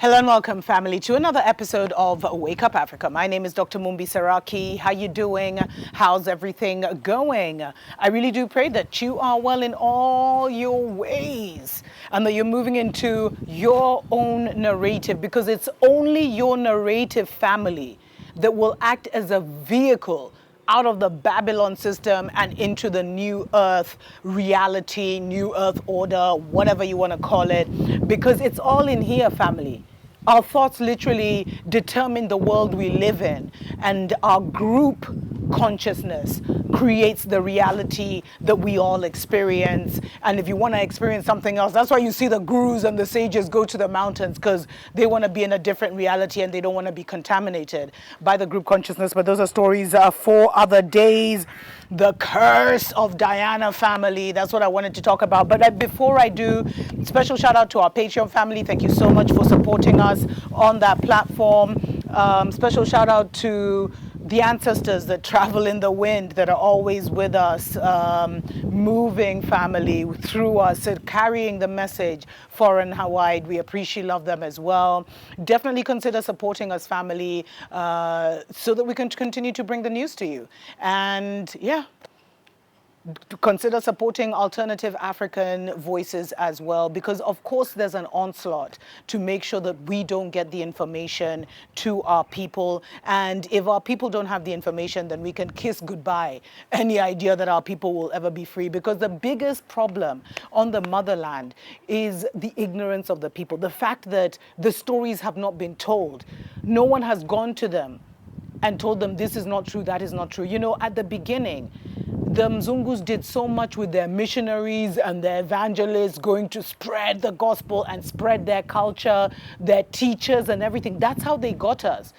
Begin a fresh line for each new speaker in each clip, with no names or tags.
Hello and welcome, family, to another episode of Wake Up Africa. My name is Dr. Mumbi Saraki. How you doing? How's everything going? I really do pray that you are well in all your ways and that you're moving into your own narrative, because it's only your narrative, family, that will act as a vehicle out of the Babylon system and into the new earth reality, new earth order, whatever you want to call it, because it's all in here, family. Our thoughts literally determine the world we live in, and our group consciousness creates the reality that we all experience. And if you want to experience something else, that's why you see the gurus and the sages go to the mountains, because they want to be in a different reality and they don't want to be contaminated by the group consciousness. But those are stories for other days. The curse of Diana, family, that's what I wanted to talk about. But before I do, special shout out to our Patreon family. Thank you so much for supporting us on that platform. Special shout out to the ancestors that travel in the wind, that are always with us, moving, family, through us, carrying the message far and wide. We appreciate, love them as well. Definitely consider supporting us, family, so that we can continue to bring the news to you. And yeah, consider supporting alternative African voices as well, because of course there's an onslaught to make sure that we don't get the information to our people. And if our people don't have the information, then we can kiss goodbye any idea that our people will ever be free, because the biggest problem on the motherland is the ignorance of the people. The fact that the stories have not been told. No one has gone to them and told them this is not true, that is not true. You know, at the beginning, the Mzungus did so much with their missionaries and their evangelists going to spread the gospel and spread their culture, their teachers and everything. That's how they got us.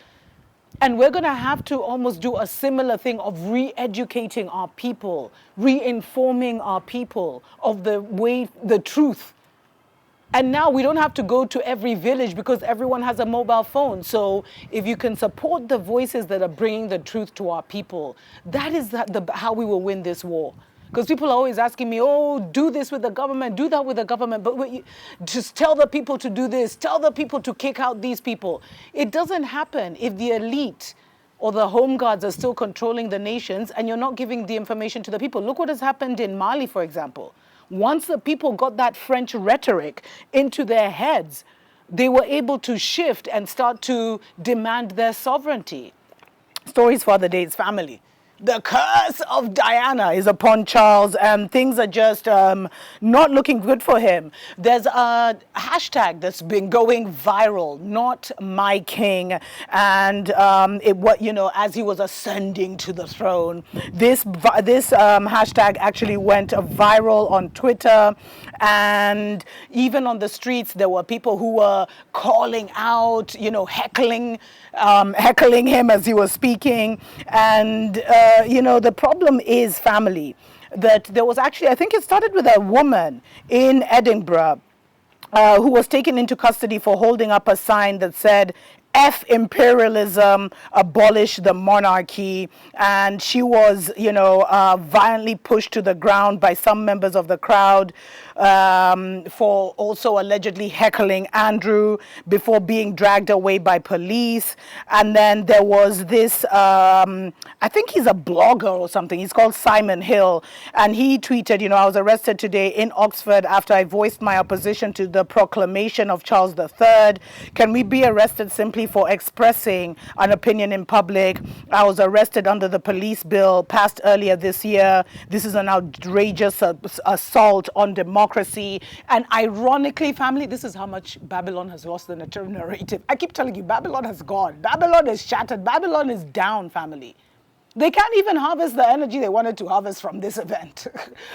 And we're going to have to almost do a similar thing of re-educating our people, re-informing our people of the way, the truth. And now we don't have to go to every village because everyone has a mobile phone. So if you can support the voices that are bringing the truth to our people, that is how we will win this war. Because people are always asking me, oh, do this with the government, do that with the government. But just tell the people to do this, tell the people to kick out these people. It doesn't happen if the elite or the home guards are still controlling the nations and you're not giving the information to the people. Look what has happened in Mali, for example. Once the people got that French rhetoric into their heads, they were able to shift and start to demand their sovereignty. Stories for other days, family. The curse of Diana is upon Charles, and things are just not looking good for him. There's a hashtag that's been going viral, not my king, and as he was ascending to the throne. This hashtag actually went viral on Twitter, and even on the streets there were people who were calling out, heckling him as he was speaking. And the problem is, family, that there was actually, I think it started with a woman in Edinburgh who was taken into custody for holding up a sign that said, F imperialism, abolish the monarchy. And she was, violently pushed to the ground by some members of the crowd for also allegedly heckling Andrew before being dragged away by police. And then there was this, I think he's a blogger or something. He's called Simon Hill. And he tweeted, I was arrested today in Oxford after I voiced my opposition to the proclamation of Charles III. Can we be arrested simply for expressing an opinion in public? I was arrested under the police bill passed earlier this year. This is an outrageous assault on democracy. And ironically, family, this is how much Babylon has lost the narrative. I keep telling you, Babylon has gone. Babylon is shattered. Babylon is down, family. They can't even harvest the energy they wanted to harvest from this event.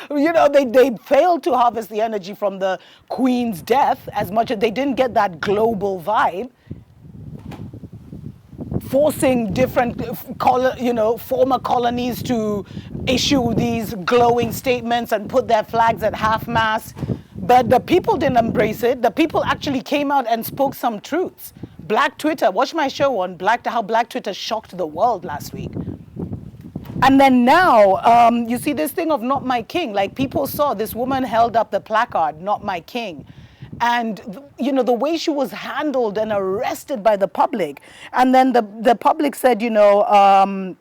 They failed to harvest the energy from the Queen's death as much as they didn't get that global vibe. Forcing different, former colonies to issue these glowing statements and put their flags at half-mast. But the people didn't embrace it. The people actually came out and spoke some truths. Black Twitter, watch my show on how Black Twitter shocked the world last week. And then now, you see this thing of not my king. Like, people saw this woman held up the placard, not my king. And, the way she was handled and arrested by the public. And then the public said, the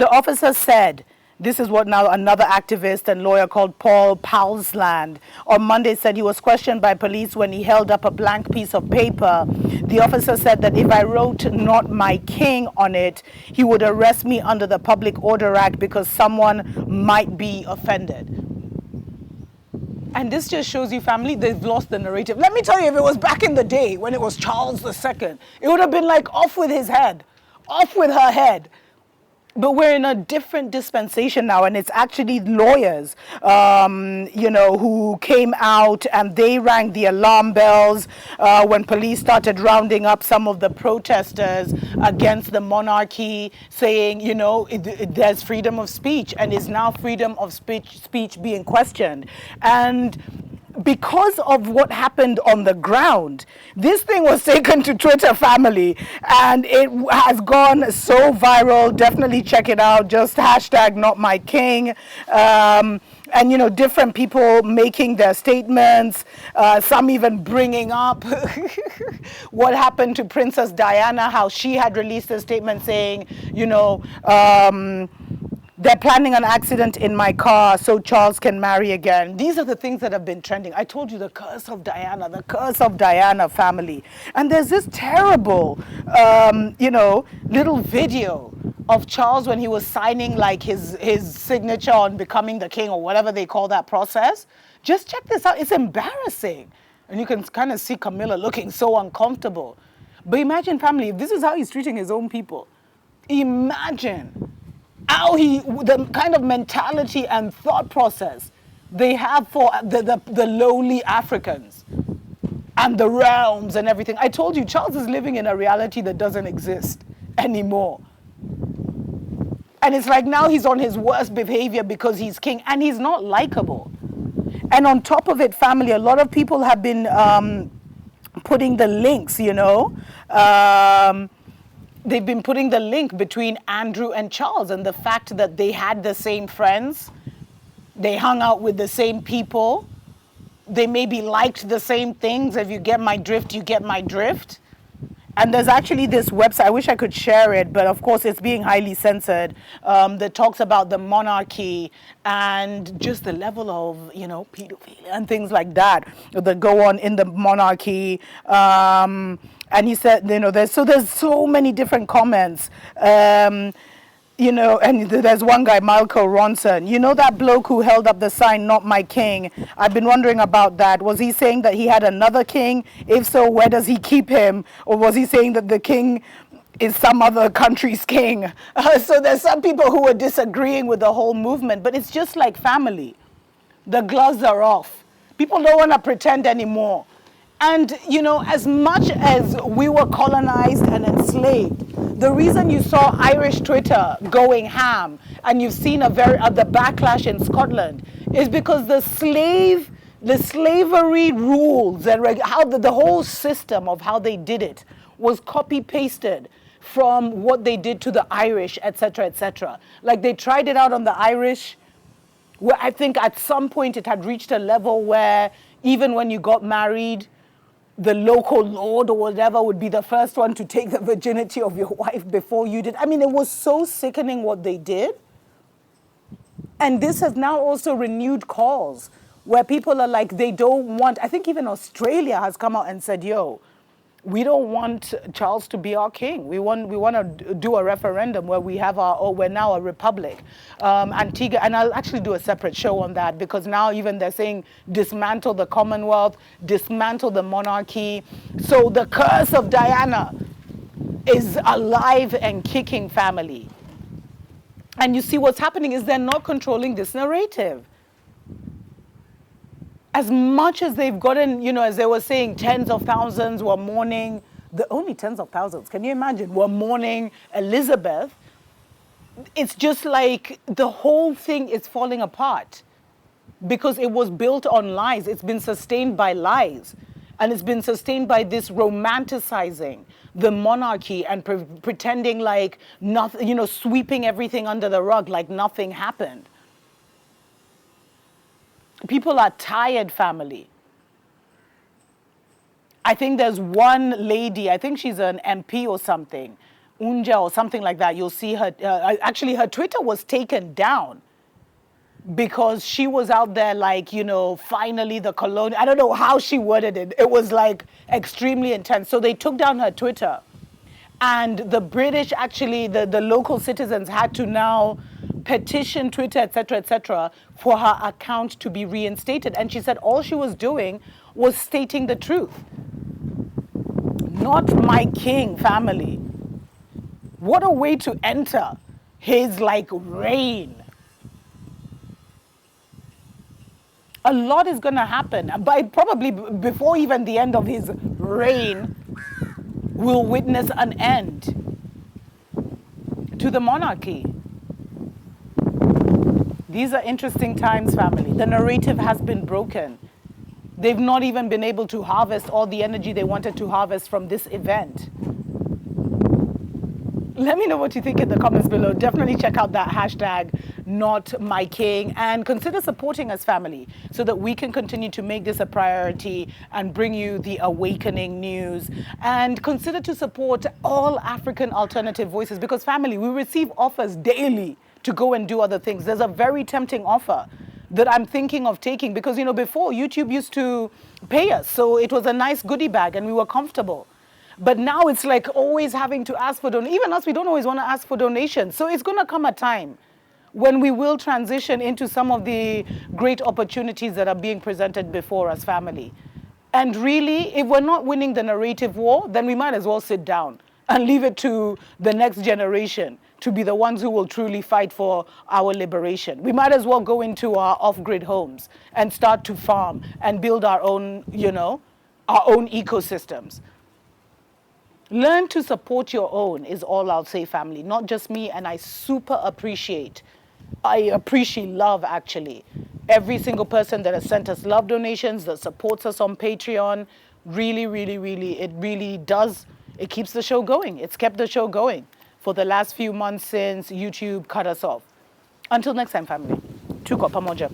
officer said, this is what now another activist and lawyer called Paul Powsland on Monday said he was questioned by police when he held up a blank piece of paper. The officer said that if I wrote "Not My King" on it, he would arrest me under the Public Order Act because someone might be offended. And this just shows you, family, they've lost the narrative. Let me tell you, if it was back in the day when it was Charles II, it would have been like, off with his head, off with her head. But we're in a different dispensation now, and it's actually lawyers, who came out and they rang the alarm bells when police started rounding up some of the protesters against the monarchy, saying, there's freedom of speech, and is now freedom of speech being questioned. And because of what happened on the ground, this thing was taken to Twitter, family, and it has gone so viral. Definitely check it out. Just hashtag not my king. And, different people making their statements, some even bringing up what happened to Princess Diana, how she had released a statement saying, they're planning an accident in my car so Charles can marry again. These are the things that have been trending. I told you, the curse of Diana, family. And there's this terrible, little video of Charles when he was signing like his signature on becoming the king or whatever they call that process. Just check this out. It's embarrassing. And you can kind of see Camilla looking so uncomfortable. But imagine, family, if this is how he's treating his own people. Imagine how the kind of mentality and thought process they have for the lowly Africans and the realms and everything. I told you, Charles is living in a reality that doesn't exist anymore. And it's like now he's on his worst behavior because he's king, and he's not likable. And on top of it, family, a lot of people have been putting the links, they've been putting the link between Andrew and Charles and the fact that they had the same friends, they hung out with the same people, they maybe liked the same things. If you get my drift, you get my drift. And there's actually this website, I wish I could share it, but of course it's being highly censored, that talks about the monarchy and just the level of, pedophilia and things like that go on in the monarchy. And he said, there's so many different comments. And there's one guy, Malco Ronson, that bloke who held up the sign, "Not My King." I've been wondering about that. Was he saying that he had another king? If so, where does he keep him? Or was he saying that the king is some other country's king? So there's some people who are disagreeing with the whole movement, but it's just like family. The gloves are off. People don't want to pretend anymore. And, as much as we were colonized and enslaved, the reason you saw Irish Twitter going ham and you've seen the backlash in Scotland is because the slavery rules and how the whole system of how they did it was copy-pasted from what they did to the Irish, etc., etc. Like they tried it out on the Irish, where I think at some point it had reached a level where even when you got married, the local lord or whatever would be the first one to take the virginity of your wife before you did. I mean, it was so sickening what they did. And this has now also renewed calls where people are like, they don't want, I think even Australia has come out and said, we don't want Charles to be our king. We want to do a referendum where we're now a republic. Antigua, and I'll actually do a separate show on that because now even they're saying dismantle the Commonwealth, dismantle the monarchy. So the curse of Diana is alive and kicking, family. And you see what's happening is they're not controlling this narrative. As much as they've gotten, as they were saying, tens of thousands were mourning, only tens of thousands, can you imagine, were mourning Elizabeth. It's just like the whole thing is falling apart because it was built on lies. It's been sustained by lies. And it's been sustained by this romanticizing the monarchy and pretending like nothing, sweeping everything under the rug like nothing happened. People are tired, family. I think there's one lady, I think she's an MP or something, Unja or something like that. You'll see her, actually her Twitter was taken down because she was out there like, finally the colonial, I don't know how she worded it. It was like extremely intense. So they took down her Twitter. And the British, actually, the local citizens had to now petition Twitter, etc., for her account to be reinstated. And she said all she was doing was stating the truth. Not my king, family. What a way to enter his reign. A lot is going to happen. But probably before even the end of his reign, we'll witness an end to the monarchy. These are interesting times, family. The narrative has been broken. They've not even been able to harvest all the energy they wanted to harvest from this event. Let me know what you think in the comments below. Definitely check out that hashtag, #NotMyKing, and consider supporting us, family, so that we can continue to make this a priority and bring you the awakening news. And consider to support all African alternative voices, because, family, we receive offers daily to go and do other things. There's a very tempting offer that I'm thinking of taking because, before YouTube used to pay us. So it was a nice goodie bag and we were comfortable. But now it's like always having to ask for donations. Even us, we don't always want to ask for donations. So it's going to come a time when we will transition into some of the great opportunities that are being presented before us, family. And really, if we're not winning the narrative war, then we might as well sit down and leave it to the next generation to be the ones who will truly fight for our liberation. We might as well go into our off-grid homes and start to farm and build our own, our own ecosystems. Learn to support your own is all I'll say, family. Not just me, and I appreciate love, actually. Every single person that has sent us love donations, that supports us on Patreon, really, really, really, it really does. It keeps the show going. It's kept the show going for the last few months since YouTube cut us off. Until next time, family. Tuko pamoja.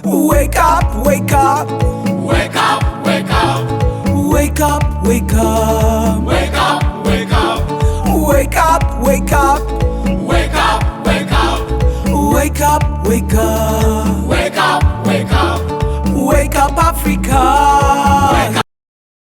Wake up, wake up. Wake up, wake up. Wake up, wake up. Wake up, wake up. Wake up, wake up. Wake up, wake up. Wake up, wake up. Wake up, wake up. Wake up, Africa.